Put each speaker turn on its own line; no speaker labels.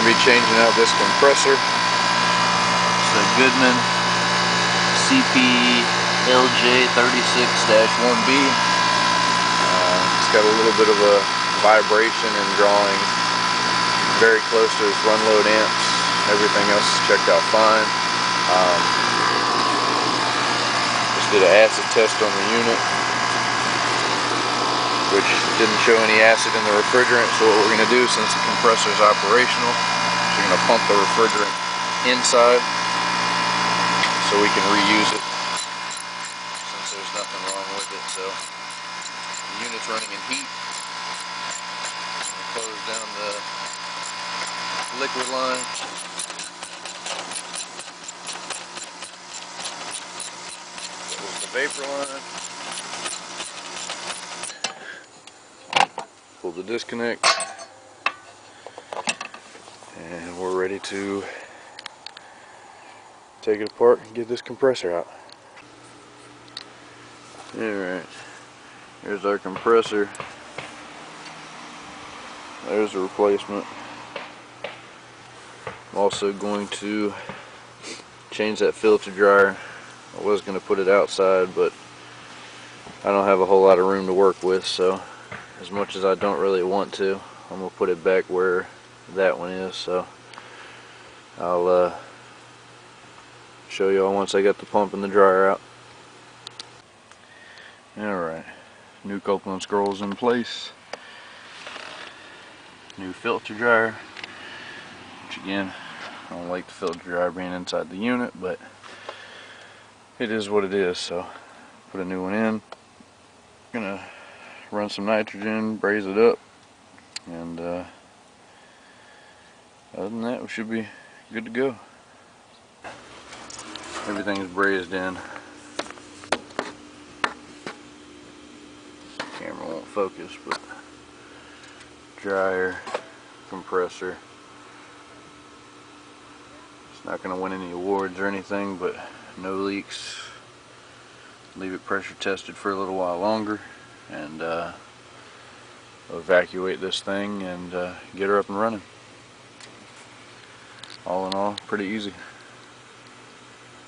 going to be changing out this compressor.
It's a Goodman CP-LJ36-1B.
It's got a little bit of a vibration and drawing very close to its run load amps. Everything else is checked out fine. Just did an acid test on the unit, which didn't show any acid in the refrigerant. So what we're going to do, since the compressor is operational, is we're going to pump the refrigerant inside so we can reuse it, since there's nothing wrong with it. So the unit's running in heat. Close down the liquid line. Close the vapor line. Pull the disconnect. And we're ready to take it apart and get this compressor out. Alright, here's our compressor. There's a replacement. I'm also going to change that filter dryer. I was going to put it outside, but I don't have a whole lot of room to work with, so as much as I don't really want to, I'm going to put it back where that one is. So I'll show you all once I get the pump and the dryer out. Alright, new coupling scrolls in place. New filter dryer, which again, I don't like the filter dryer being inside the unit, but it is what it is. So put a new one in. Gonna run some nitrogen, braze it up, and other than that, we should be good to go. Everything is brazed in. Camera won't focus, but dryer, compressor. It's not going to win any awards or anything, but no leaks. Leave it pressure tested for a little while longer, and evacuate this thing and get her up and running. All in all, pretty easy.